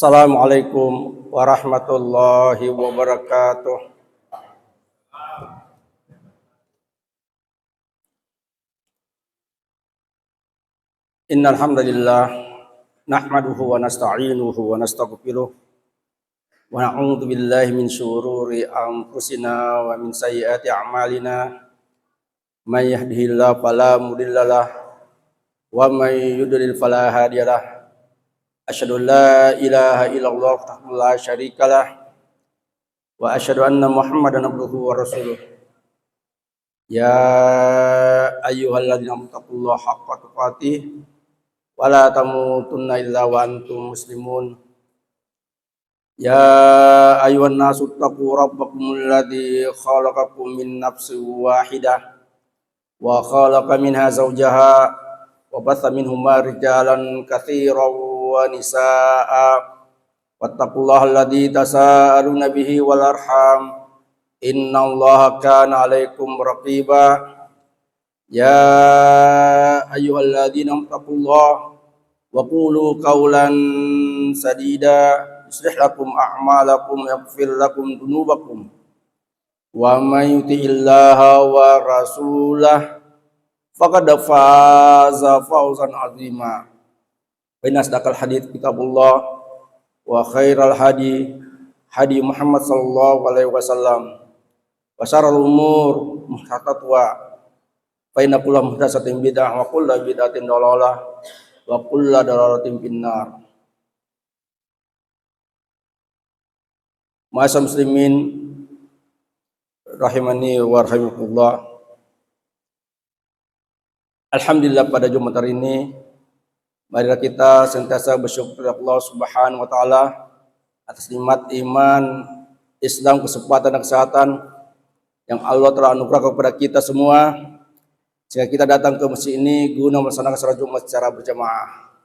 Assalamualaikum warahmatullahi wabarakatuh. Innal hamdalillah nahmaduhu wa nasta'inuhu wa nastaghfiruh wa na'udzu billahi min syururi anfusina wa min sayyiati a'malina. May yahdihillahu fala mudhillalah wa may yudlil fala hadiyalah. Asyhadu an la ilaha illallah wahdahu la syarikalah wa asyhadu anna Muhammadan abduhu wa rasuluh. Ya ayyuhalladzina amanu taqullaha haqqa tuqatih wa la tamutunna illa wa antum muslimun. Ya ayyuhan nasu taqu rabbakumul ladzi khalaqakum min nafsin wahidah wa khalaqa minha zawjaha wa batha minhuma rijalan katsiran wa nisaa wattaqullaha alladzi tasaaluna bihi wal arham innallaha kana 'alaikum raqiba. Ya ayyuhalladzina taqullaha wa qulu qawlan sadida yuslih lakum a'malakum yaghfir lakum dhunubakum wa may yuti'illaha wa rasulahu faqad faza fawzan 'azima. Inna asdaqal hadits kitabullah wa khairal hadi Muhammad sallallahu alaihi wasallam wa syarrul umur muhdatsatuha fa inna kulla muhdatsatin bid'ah wa kullu bid'atin dhalalah wa kullu dhalalatin finnar. Ma'asyiral muslimin rahimani wa rahimakumullah. Alhamdulillah, pada Jumat hari ini marilah kita sentiasa bersyukur kepada Allah Subhanahu wa taala atas nikmat iman, Islam, kesempatan dan kesehatan yang Allah telah anugerahkan kepada kita semua sehingga kita datang ke masjid ini guna melaksanakan salat Jumat secara berjamaah.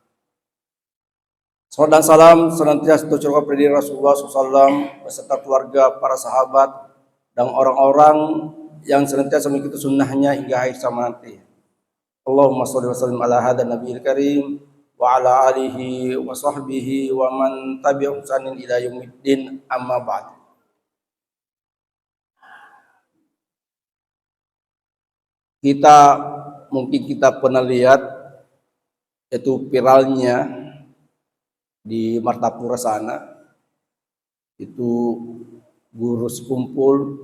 Salam dan salam senantiasa tercurahkan kepada diri Rasulullah SAW beserta keluarga, para sahabat, dan orang-orang yang senantiasa mengikuti sunnahnya hingga akhir zaman nanti. Allahumma sholli wa sallim ala hadzal nabiyil karim wa ala alihi wa sahbihi wa man tabi'ahum bi ihsanin ila yaumiddin, amma ba'd. Kita pernah lihat itu viralnya di Martapura sana, itu guru sekumpul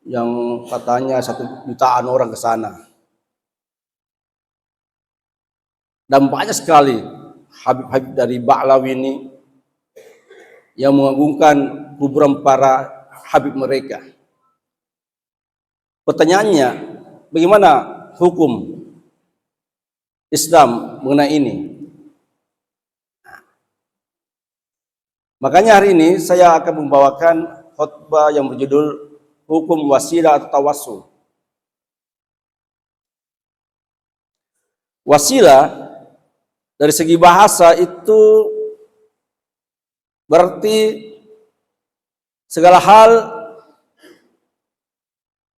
yang katanya 1 jutaan orang ke sana. Dan banyak sekali habib-habib dari Ba'lawi ini yang mengagungkan kuburan para habib mereka. Pertanyaannya, bagaimana hukum Islam mengenai ini? Makanya hari ini saya akan membawakan khutbah yang berjudul hukum wasilah atau tawassul. Wasilah dari segi bahasa itu berarti segala hal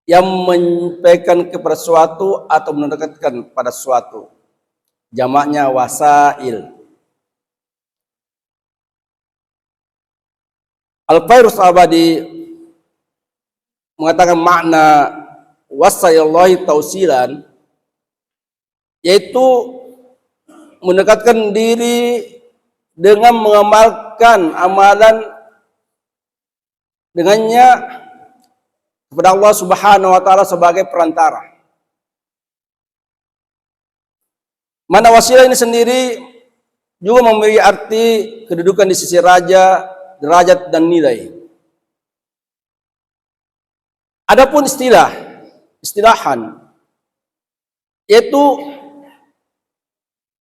yang menyampaikan kepada sesuatu atau mendekatkan pada sesuatu. Jamaknya wasail. Al-Fairuz Abadi mengatakan makna wasaillahi tausilan yaitu mendekatkan diri dengan mengamalkan amalan dengannya kepada Allah Subhanahu wa taala sebagai perantara. Mana wasilah ini sendiri juga memiliki arti kedudukan di sisi raja, derajat dan nilai. Adapun istilahan yaitu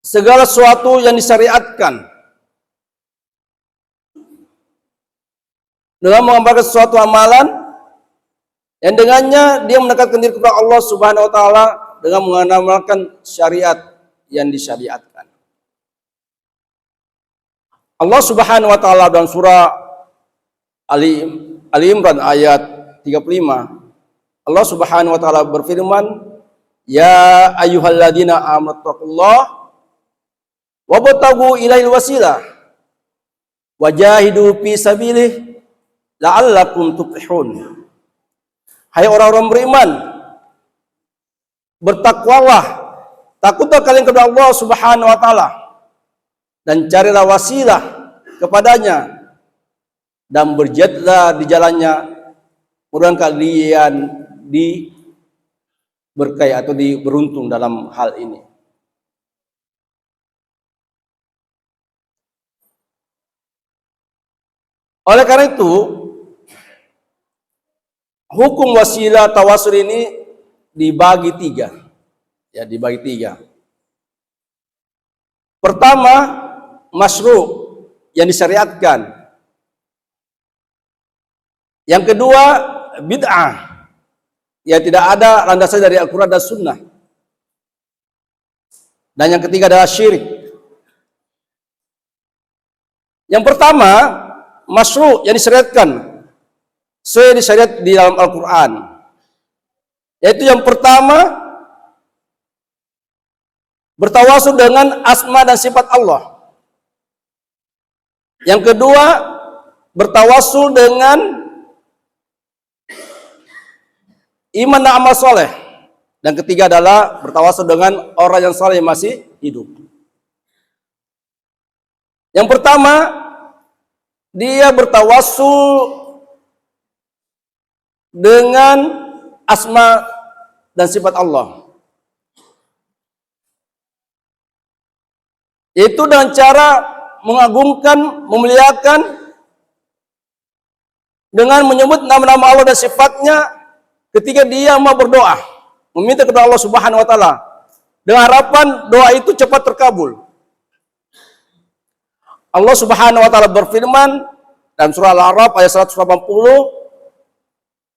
segala sesuatu yang disyariatkan dengan mengamalkan suatu amalan yang dengannya dia mendekatkan diri kepada Allah Subhanahu wa taala dengan mengamalkan syariat yang disyariatkan. Allah Subhanahu wa taala dalam surah Ali Imran ayat 35, Allah Subhanahu wa taala berfirman, "Ya ayyuhalladzina amanu taqullaha wabtagu ilaihil wasilah wajahidu fi sabilih la'allakum tuflihun. Hai orang-orang beriman, bertakwalah, takutlah kalian kepada Allah Subhanahu wa taala dan carilah wasilah kepadanya dan berjihadlah di jalannya, mudah kalian diberkahi atau beruntung dalam hal ini. Oleh karena itu, hukum wasilah tawasul ini dibagi tiga. Ya, dibagi tiga. Pertama, masyru' yang disyariatkan. Yang kedua, bid'ah. Ya, tidak ada landasan dari Al-Quran dan Sunnah. Dan yang ketiga adalah syirik. Yang pertama, masyru' yang disyariatkan. Sesuai disyariat di dalam Al-Quran. Yaitu yang pertama, bertawasul dengan asma dan sifat Allah. Yang kedua, bertawasul dengan iman dan amal soleh. Dan ketiga adalah bertawasul dengan orang yang saleh yang masih hidup. Yang pertama, dia bertawasul dengan asma dan sifat Allah. Itu dengan cara mengagungkan, memuliakan dengan menyebut nama-nama Allah dan sifatnya ketika dia mau berdoa, meminta kepada Allah Subhanahu wa taala dengan harapan doa itu cepat terkabul. Allah Subhanahu wa taala berfirman dalam surah Al-A'raf ayat 180,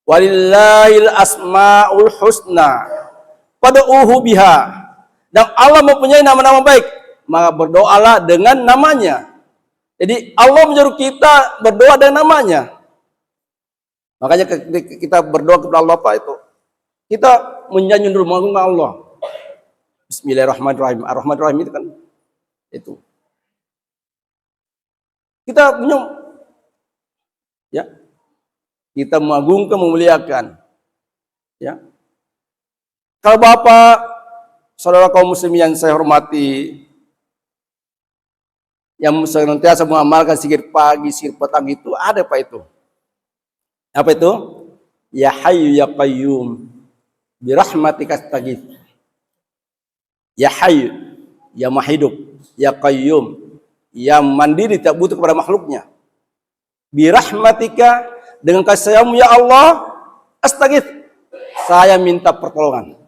walillahil asmaul husna fad'uhu biha. Dan Allah mempunyai nama-nama baik, maka berdoalah dengan namanya. Jadi Allah menyuruh kita berdoa dengan namanya. Makanya kita berdoa kepada Allah apa itu? Kita menyanjung dulu mengagungkan Allah. Bismillahirrahmanirrahim. Ar-Rahmanirrahim itu kan itu. Kita ya. Kita mengagungkan, memuliakan. Ya. Kalau Bapak, saudara kaum muslimin yang saya hormati, yang senantiasa mengamalkan zikir pagi, zikir petang itu ada apa itu? Apa itu? Ya Hayyu ya Qayyum bi rahmatika astaghits. Ya Hayyu, ya Maha Hidup, ya Qayyum, yang mandiri tak butuh kepada makhluknya. Bi rahmatika, dengan kasih sayangmu ya Allah, astaghits, saya minta pertolongan.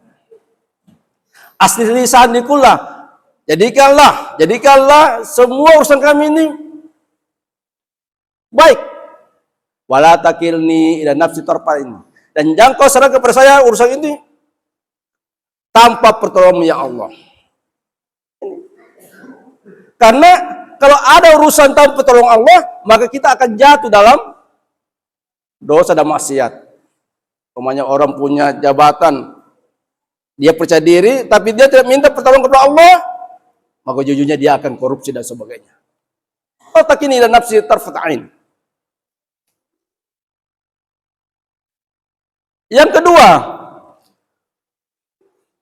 Asli lisan dikullah, jadikanlah semua urusan kami ini baik. Wala takilni ila nafsi tarfain, dan jangan kau serahkan kepada saya urusan ini tanpa pertolonganmu ya Allah. Karena kalau ada urusan tanpa pertolongan Allah, maka kita akan jatuh dalam dosa dan maksiat. Umpamanya orang punya jabatan, dia percaya diri, tapi dia tidak minta pertolongan kepada Allah, maka ujung-ujungnya dia akan korupsi dan sebagainya. Takini ila nafsi tarfatain. Yang kedua,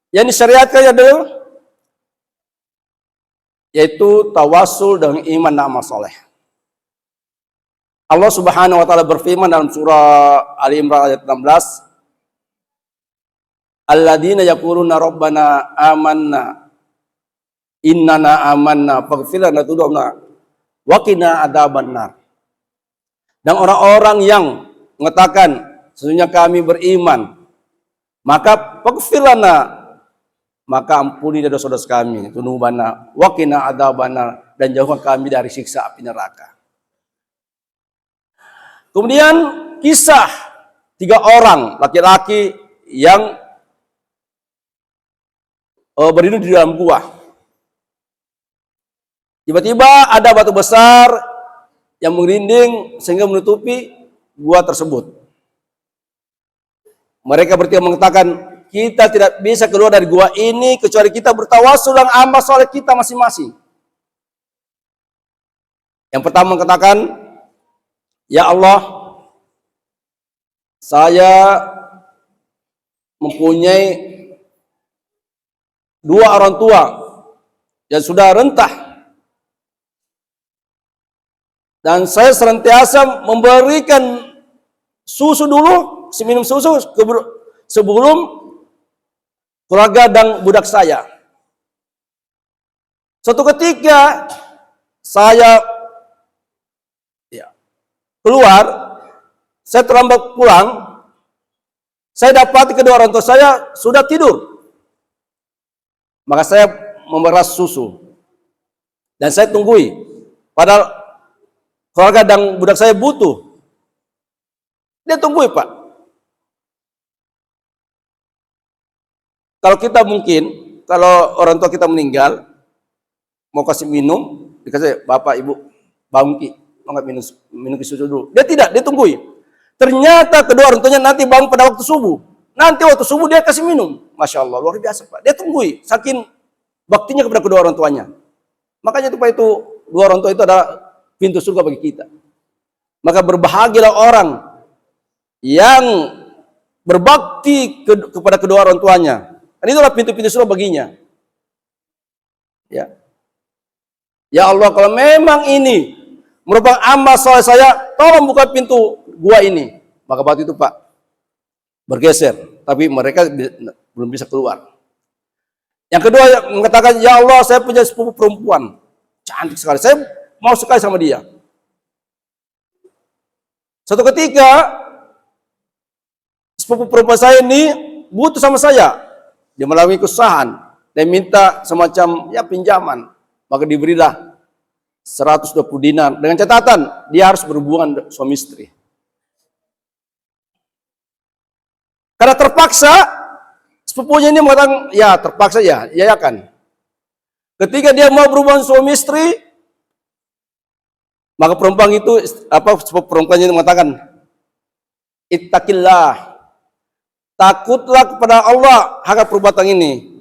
yang disyariatkan adalah yaitu tawasul dengan iman dan amal soleh. Allah Subhanahu wa taala berfirman dalam surah Ali Imran ayat 16, alladzina yaquluna rabbana amanna innana amanna faghfir lana dzunubana wa qina adzabannar. Dan orang-orang yang mengatakan sesungguhnya kami beriman, maka faghfir lana, maka ampuni dosa-dosa kami, dzunubana wa qina adzabannar, dan jauhkan kami dari siksa api neraka. Kemudian kisah 3 orang laki-laki yang berdiri di dalam gua. Tiba-tiba ada batu besar yang merinding sehingga menutupi gua tersebut. Mereka bertiga mengatakan, kita tidak bisa keluar dari gua ini kecuali kita bertawasul dengan amal soleh kita masing-masing. Yang pertama katakan, ya Allah, saya mempunyai dua orang tua yang sudah rentah, dan saya senantiasa memberikan susu dulu, minum susu sebelum keluarga dan budak saya. Suatu ketika saya keluar, saya terlambat pulang, saya dapati kedua orang tua saya sudah tidur. Maka saya memeras susu dan saya tunggui, padahal keluarga dan budak saya butuh. Dia tunggui, Pak. Kalau kita mungkin, kalau orang tua kita meninggal, mau kasih minum, dikasih, bapak ibu bangun ki, mau nggak minum susu dulu. Dia tidak, dia tunggui. Ternyata kedua orang tuanya nanti bangun pada waktu subuh. Nanti waktu subuh dia kasih minum. Masya Allah, luar biasa, Pak. Dia tunggui, saking baktinya kepada kedua orang tuanya. Makanya itu, Pak, itu dua orang tua itu adalah pintu surga bagi kita. Maka berbahagialah orang yang berbakti kepada kedua orang tuanya. Dan itulah pintu-pintu surga baginya. Ya. Ya Allah, kalau memang ini merupakan amal soleh saya, tolong buka pintu gua ini. Maka waktu itu, Pak, bergeser, tapi mereka belum bisa keluar. Yang kedua mengatakan, ya Allah, saya punya sepupu perempuan cantik sekali, saya mau sekali sama dia. Suatu ketika sepupu perempuan saya ini butuh sama saya, dia melalui kesusahan dan minta semacam pinjaman, maka diberilah 120 dinar dengan catatan dia harus berhubungan suami istri. Karena terpaksa, sepupunya ini mengatakan, ya terpaksa ya kan. Ketika dia mau berhubungan suami istri, maka perempuan itu, sepupu perempuannya mengatakan, ittaqillah, takutlah kepada Allah akan perbuatan ini.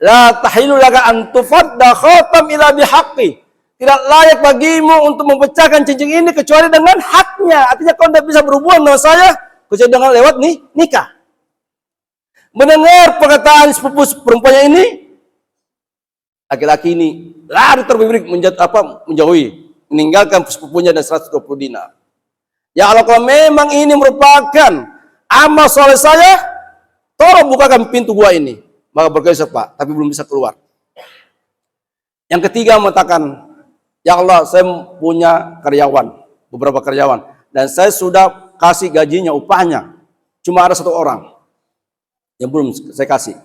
La tahilu laka an tufadda khatam ila bihaqqi. Tidak layak bagimu untuk memecahkan cincin ini kecuali dengan haknya. Artinya kau tidak bisa berhubungan dengan saya kecuali dengan lewat nikah. Mendengar perkataan sepupu perempuannya ini, laki-laki ini lari terbirik menjauhi, meninggalkan sepupunya dan 120 dinar. Ya Allah, kalau memang ini merupakan amal soleh saya, tolong bukakan pintu gua ini. Maka bergeser, Pak, tapi belum bisa keluar. Yang ketiga mengatakan, ya Allah, saya punya karyawan, beberapa karyawan, dan saya sudah kasih gajinya, upahnya, cuma ada satu orang yang belum saya kasih.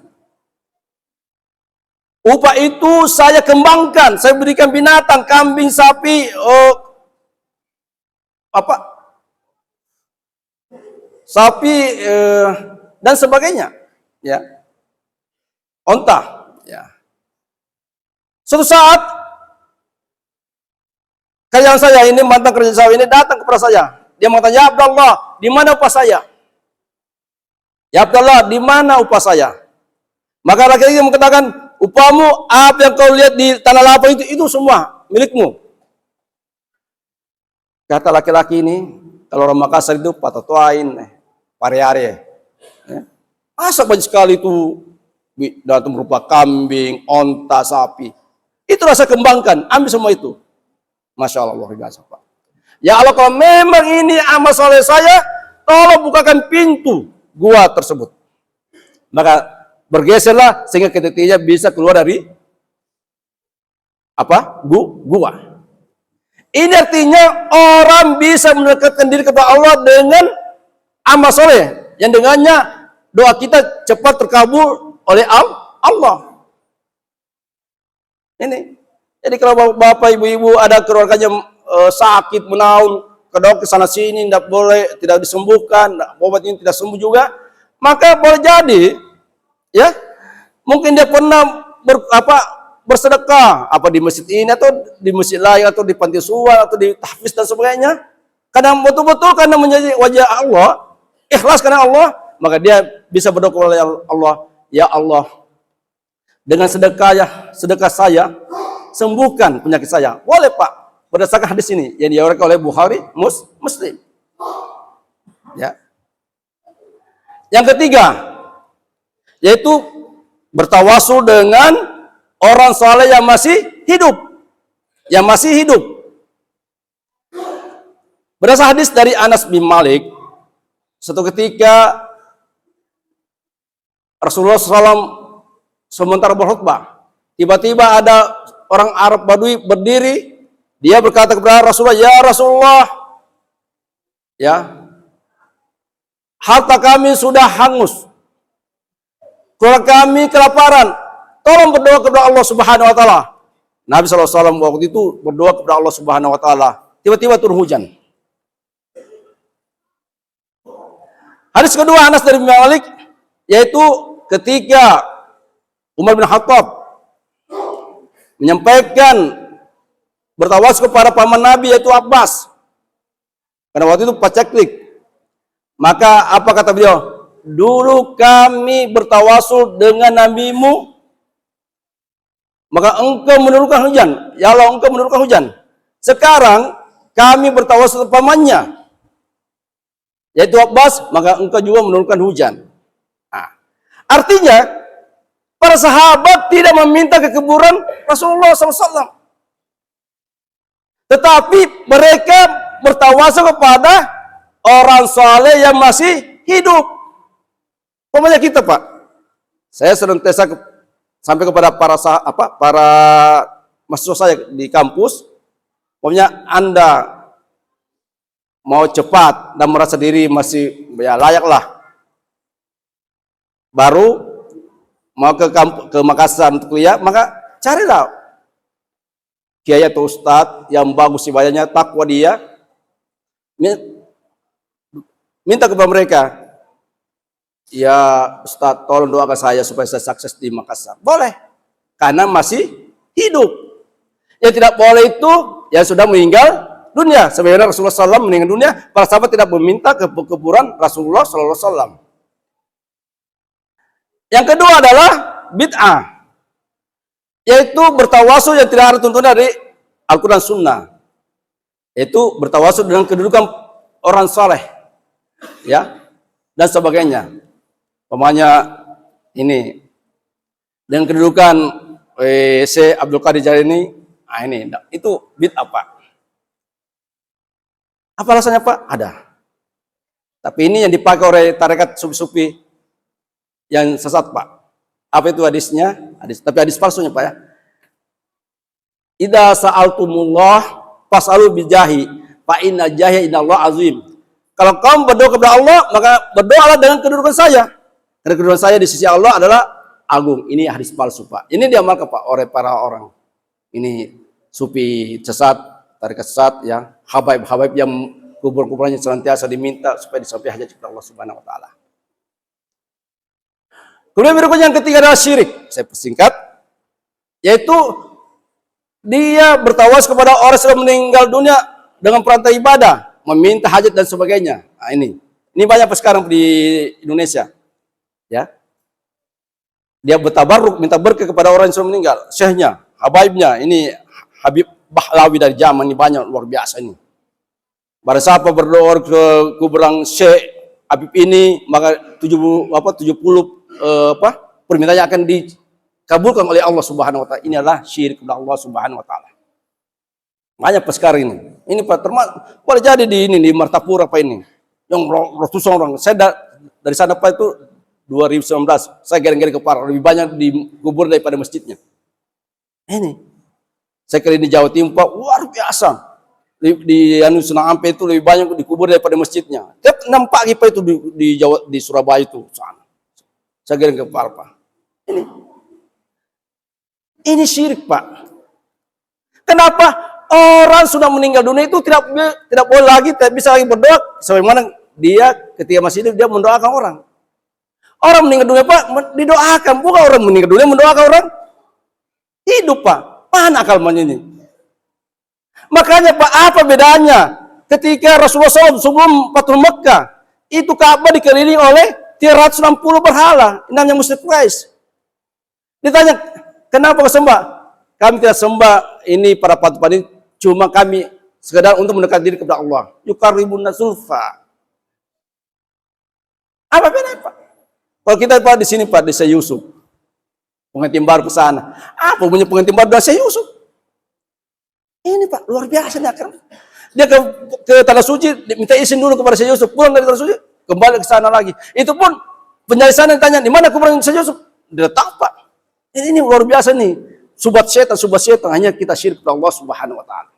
Upah itu saya kembangkan, saya berikan binatang, kambing, sapi, sapi dan sebagainya, ya, onta, ya. Suatu saat karyawan saya ini, mantan kerja saya ini datang kepada saya. Dia mengatakan, ya Abdullah, di mana upah saya? Ya Abdullah, di mana upah saya? Maka laki-laki mengatakan, upahmu apa yang kau lihat di tanah lapang itu semua milikmu. Kata laki-laki ini, kalau orang Makassar itu patatuain, pare-are. Masa banyak sekali itu datang berupa kambing, onta, sapi. Itu rasa kembangkan, ambil semua itu. Masya Allah, luar biasa, Pak. Ya Allah, kalau memang ini amal soleh saya, tolong bukakan pintu gua tersebut. Maka bergeserlah sehingga ketiknya bisa keluar dari gua. Ini artinya orang bisa mendekatkan diri kepada Allah dengan amal soleh yang dengannya doa kita cepat terkabul oleh Allah. Ini. Jadi kalau bapak ibu-ibu ada keluarganya sakit menaun, ke dokter sana sini tidak disembuhkan, obat ini tidak sembuh juga, maka boleh jadi, ya, mungkin dia pernah bersedekah di masjid ini atau di masjid lain atau di panti asuhan atau di tahfiz dan sebagainya, karena betul-betul karena menjadi wajah Allah, ikhlas karena Allah, maka dia bisa berdoa kepada Allah, ya Allah, dengan sedekah saya sembuhkan penyakit saya. Boleh, Pak. berdasarkan hadis ini yang diriwayatkan oleh Bukhari, Muslim. Ya. Yang ketiga, yaitu bertawasul dengan orang saleh yang masih hidup. Yang masih hidup. Berdasarkan hadis dari Anas bin Malik, suatu ketika Rasulullah SAW sementara berkhutbah, tiba-tiba ada orang Arab Badui berdiri, dia berkata kepada Rasulullah, "Ya Rasulullah, ya, harta kami sudah hangus, keluarga kami kelaparan, tolong berdoa kepada Allah Subhanahu wa taala." Nabi SAW waktu itu berdoa kepada Allah Subhanahu wa taala. Tiba-tiba turun hujan. Hadis kedua Anas dari Malik, yaitu ketika Umar bin Khattab menyampaikan bertawas kepada paman Nabi yaitu Abbas. Karena waktu itu paceklik. Maka apa kata beliau? Dulu kami bertawasul dengan nabimu, maka engkau menurunkan hujan. Ya Allah, engkau menurunkan hujan. Sekarang kami bertawasul pamannya, yaitu Abbas, maka engkau juga menurunkan hujan. Nah, artinya para sahabat tidak meminta kekuburan Rasulullah SAW, tetapi mereka bertawasul kepada orang saleh yang masih hidup. Pokoknya kita, Pak, saya senantiasa sampai kepada para mahasiswa saya di kampus, pokoknya Anda mau cepat dan merasa diri masih ya layak lah, baru mau ke Makassar untuk kuliah, maka carilah kiai atau ustadz yang bagus ibadahnya, takwa dia, minta kepada mereka, "Ya Ustadz, tolong doakan saya supaya saya sukses di Makassar." Boleh, karena masih hidup. Yang tidak boleh itu yang sudah meninggal dunia. Sebenarnya Rasulullah SAW meninggal dunia, para sahabat tidak meminta ke kuburan Rasulullah SAW. Yang kedua adalah bid'ah, yaitu bertawasul yang tidak ada tuntunan dari Al-Quran Sunnah, yaitu bertawasul dengan kedudukan orang saleh, ya, dan sebagainya. Pemanya ini dengan kedudukan Syekh Abdul Qadir Jailani, ini itu bid'ah, Pak. Apa alasannya, Pak? Ada. Tapi ini yang dipakai oleh tarekat sufi-sufi yang sesat, Pak. Apa itu hadisnya? Tapi hadis palsunya, Pak, ya. Idza sa'altumullah fas'alu bijahi fa inna jahi inallah azim. Kalau kamu berdoa kepada Allah, maka berdoalah dengan kedudukan saya. Karena kedudukan saya di sisi Allah adalah agung. Ini hadis palsu, Pak. Ini diamalkan, Pak, oleh para orang. Ini sufi sesat, tarekat sesat, ya, habaib-habaib yang kubur-kuburannya senantiasa diminta supaya disampaikan hajat kepada Allah Subhanahu wa taala. Kemudian berikutnya yang ketiga adalah syirik. Saya persingkat, yaitu dia bertawas kepada orang yang sudah meninggal dunia dengan perantara ibadah, meminta hajat dan sebagainya. Nah, ini banyak sekarang di Indonesia, ya. Dia bertabarruk, minta berkah kepada orang yang sudah meninggal, syekhnya, habaibnya. Ini Habib Bahlawi dari zaman ini banyak, luar biasa ini. Pada siapa berdoa ke kuburan Syekh Habib ini, maka 70 permintaannya akan dikabulkan oleh Allah Subhanahu wa taala. Ini adalah syirik kepada Allah Subhanahu wa taala. Banyak sekarang ini. Ini Pak, boleh jadi di Martapura, Pak, ini. Yang ratusan orang. Saya dari sana, Pak, itu 2019. Saya gereng-gereng ke Parang, lebih banyak di kubur daripada masjidnya. Ini. Saya kira di Jawa Timur, Pak, luar biasa. Di Senang Ampe itu lebih banyak dikubur daripada masjidnya. Tiap 6 pagi, Pak, itu di Surabaya itu sana. Saya gereng ke Parang, Pak. Ini syirik, Pak. Kenapa? Orang sudah meninggal dunia itu tidak boleh lagi, tidak bisa lagi berdoa sebagaimana dia ketika masih hidup dia mendoakan orang. Orang meninggal dunia, Pak, didoakan. Bukan orang meninggal dunia mendoakan orang hidup, Pak. Mana akalnya ini? Makanya, Pak, apa bedanya ketika Rasulullah SAW sebelum Fathul Mekkah itu Ka'bah dikelilingi oleh 360 berhala, namanya musyrik Quraisy. Ditanya, kenapa kau sembah? Kami tidak sembah ini para patung ini, Cuma kami sekedar untuk mendekat diri kepada Allah. Yuqarribuna zulfa. Apa bedanya Pak? Kalau kita Pak di sini Pak, desa Yusuf, pengantin baru ke sana. Apa punya pengantin baru desa Yusuf? Ini Pak, luar biasa nih akhirnya. Dia ke tanah suci, minta izin dulu kepada Syekh Yusuf, pulang dari tanah suci, kembali ke sana lagi. Itu pun penjahit sana ditanya, di mana kuburan Syekh Yusuf? Dia tahu Pak. Ini luar biasa nih. Subat setan, hanya kita syirik kepada Allah Subhanahu wa taala.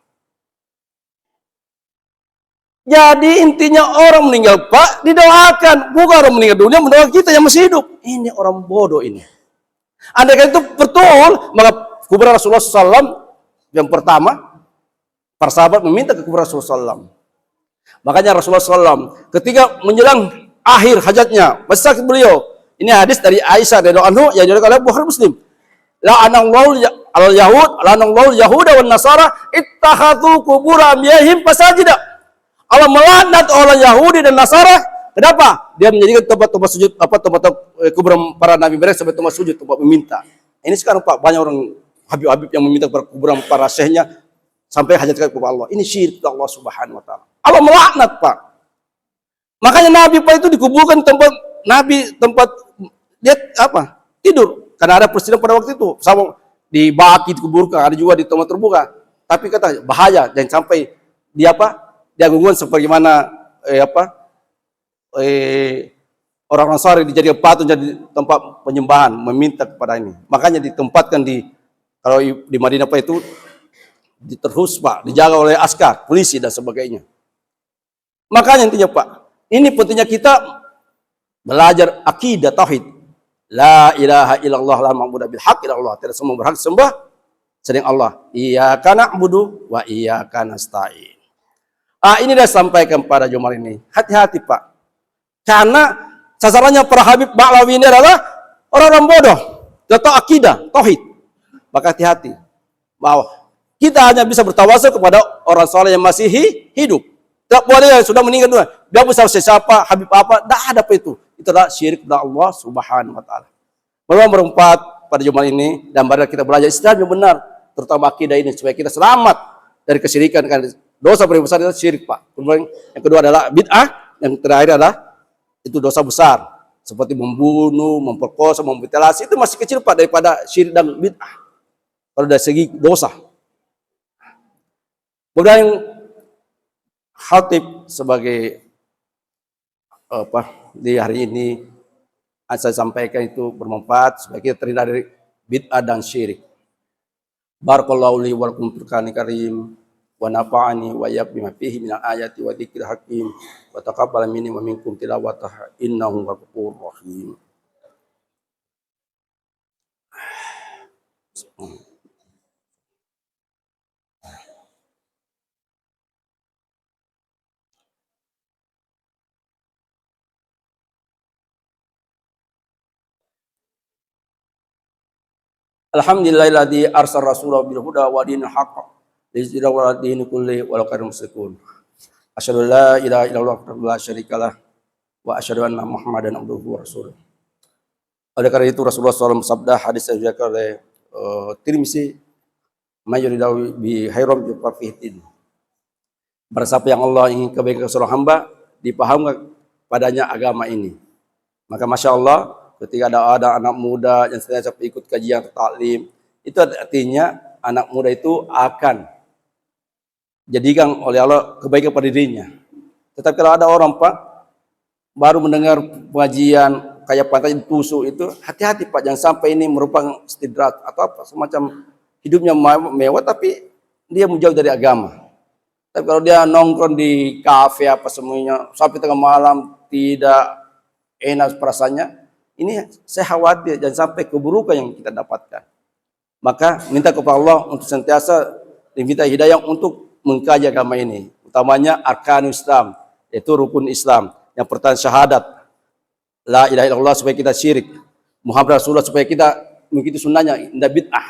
Jadi intinya orang meninggal Pak, didoakan. Bukan orang meninggal dunia, mendoakan kita yang masih hidup. Ini orang bodoh ini. Andai kan itu betul, maka kuburan Rasulullah SAW yang pertama, para sahabat meminta ke kuburan Rasulullah SAW. Makanya Rasulullah SAW ketika menjelang akhir hajatnya, masih sakit beliau. Ini hadis dari Aisyah radhiyallahu anha yang diriwayatkan oleh Bukhari Muslim. La'anallahu al-yahud, la'anallahu al-yahuda wan nasara ittakhadhu qubur anbiya'ihim masajida. Allah melaknat orang Yahudi dan Nasara. Kenapa? Dia menjadikan tempat-tempat sujud, tempat kuburan para nabi mereka sebagai tempat sujud, tempat meminta. Ini sekarang Pak, banyak orang Habib-habib yang meminta kepada kuburan para syekhnya sampai hajat kepada Allah. Ini syirik kepada Allah Subhanahu wa taala. Allah melaknat Pak. Makanya Nabi Pak itu dikuburkan tempat dia tidur. Karena ada peristiwa pada waktu itu, sama di baki dikuburkan, ada juga di tempat terbuka. Tapi kata bahaya, jangan sampai dia gangguan sebagaimana orang Nasrani dijadikan patung jadi tempat penyembahan, meminta kepada ini. Makanya ditempatkan kalau di Madinah Pak itu terus Pak, dijaga oleh askar, polisi dan sebagainya. Makanya intinya Pak, ini pentingnya kita belajar akidah tauhid. La ilaha illallah la ma'budu bil haqq illallah. Tidak semua berhak sembah selain Allah. Iyyaka na'budu wa iyyaka nasta'in. Ini dah sampaikan pada Jumat ini. Hati-hati Pak. Karena sasarannya para Habib Ba'lawi ini adalah orang-orang bodoh. Tidak tahu akidah, tauhid. Maka hati-hati. Bahwa kita hanya bisa bertawasul kepada orang soleh yang masih hidup. Tidak boleh yang sudah meninggal dunia. Dia bisa siapa, Habib apa, tidak ada apa itu. Itu adalah syirik kepada Allah Subhanahu wa taala. Mudah-mudahan berempat pada Jumat ini dan pada kita belajar Islam yang benar, terutama akidah ini supaya kita selamat dari kesyirikan. Karena dosa paling besar adalah syirik Pak. Kemudian yang kedua adalah bid'ah, yang terakhir adalah itu dosa besar seperti membunuh, memperkosa, memutilasi, itu masih kecil Pak daripada syirik dan bid'ah. Kalau dari segi dosa. Kemudian khatib sebagai di hari ini saya sampaikan itu bermanfaat supaya kita terhindar dari bid'ah dan syirik. Barakallahu li wa lakum fil Qur'anil Karim wa nafa'ani wa iyyakum bima fihi minal ayati wa dzikril hakim wa taqabbal minni wa minkum tilawatahu innahu ghafurur rahim. Alhamdulillahilladzi arsal rasulahu bil huda wa dinil haqq liyudhhirahu 'ala dini kulli walau karihal musyrikun. Asyhadu an la ilaha illallah wahdahu la syarikalah wa asyhadu anna Muhammadan abduhu wa rasuluh. Oleh karena itu Rasulullah SAW bersabda, hadis yang diriwayatkan oleh Tirmizi, "Mayyuridahu bi khairam yufaqihin." Barang siapa yang Allah ingin kebaikan seorang hamba, dipahamkan padanya agama ini. Maka Masya Allah, ketika ada anak muda yang senantiasa ikut kajian atau taklim, itu artinya anak muda itu akan jadikan oleh Allah kebaikan pada dirinya. Tetapi kalau ada orang Pak baru mendengar pengajian kayak pantai tusuk itu, hati-hati Pak, jangan sampai ini merupakan istidrat atau apa semacam hidupnya mewah tapi dia menjauh dari agama. Tapi kalau dia nongkrong di kafe apa semuanya sampai tengah malam tidak enak perasaannya, ini saya khawatir jangan sampai keburukan yang kita dapatkan. Maka minta kepada Allah untuk sentiasa diminta hidayah untuk mengkaji agama ini. Utamanya arkanul Islam, yaitu rukun Islam. Yang pertama syahadat, la ilaha illallah supaya kita syirik. Muhammad Rasulullah supaya kita mengikuti sunnahnya, tidak bid'ah.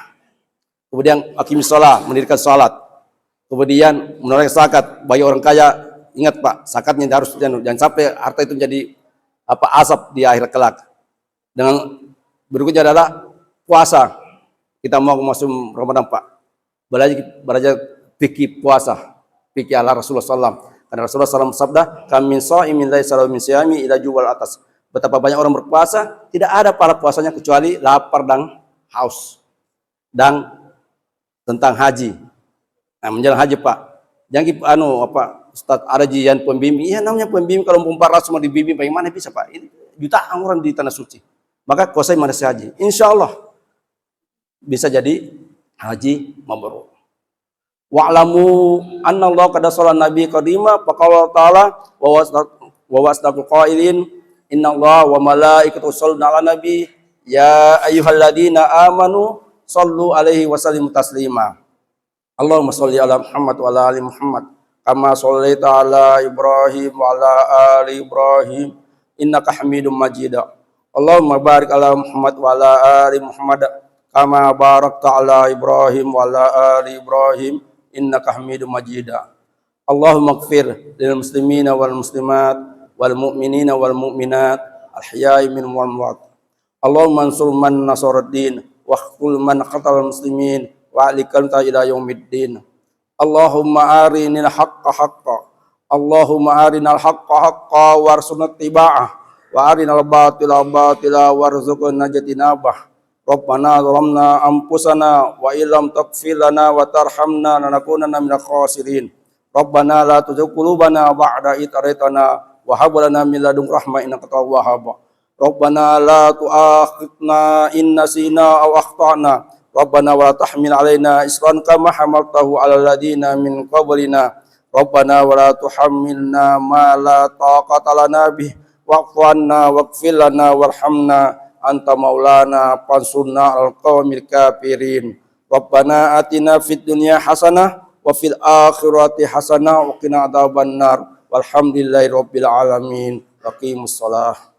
Kemudian aqimis shalah, mendirikan salat. Kemudian menunaikan zakat bagi orang kaya. Ingat Pak, zakatnya harus jangan sampai harta itu menjadi asap di akhir kelak. Dengan berikutnya adalah puasa. Kita mau masuk Ramadan Pak, belajar fikih puasa, fikih ala Rasulullah SAW. Karena Rasulullah SAW sabda, "Kam min sha'imin laisa lahu min siyami ila juwal atas." Betapa banyak orang berpuasa, tidak ada para puasanya kecuali lapar dan haus. Dan tentang haji. Nah, menjelang haji, Pak. Jangan Ustaz ada jian pembimbing. Iya, namanya pembimbing kalau 400 mau dibimbing bagaimana bisa, Pak? Ini jutaan orang di tanah suci. Maka kuasai manasik haji. Insya Allah bisa jadi haji mabrur. Wa'lamu anna Allah qad salla nabi qadima faqala ta'ala wa wasdaqul qailin inna Allah wa malaikatahu yusholluna 'alan nabi ya ayyuhalladzina amanu shallu alaihi wa sallimu taslima. Allahumma sholli ala Muhammad wa ala ali Muhammad kama shallaita ala Ibrahim wa ala ali Ibrahim innaka Hamidum Majid. Allahumma barik ala Muhammad wa ala ali Muhammad kama barakta ala Ibrahim wa ala ali Ibrahim innaka Hamidum Majid. Allahumma ighfir lil muslimina wal muslimat wal mu'minina wal mu'minat al-ahya'i minhum wal amwat. Allahumma ansur man nasaraddin wa khul man qatal muslimin wa alikal ta ila yaumiddin. Allahumma arinil haqqa haqqa. Allahumma arinal haqqa haqqa warzuqna ittiba'ah wa arinal batila batila warzuqna jatinabah. Rabbana zalamna anfusana wa illam taghfir lana wa tarhamna lanakunanna minal khasirin. Rabbana la tuzigh qulubana ba'da idh hadaytana wa hab lana min ladunka rahmah innaka antal wahhab. Rabbana la tu'akhidna in nasina aw akhtana. Rabbana wa la tahmil alaina isran kama hamaltahu 'alal ladzina min qablina. Rabbana wa la tuhammilna ma la taqata lana bih wa'fu 'anna waghfir lana warhamna anta maulana fansurna 'alal qaumil kafirin. Rabbana atina fid dunya hasanah wa fil akhirati hasanah wa qina adzabannar. Walhamdulillahi rabbil alamin. Waqimus shalah.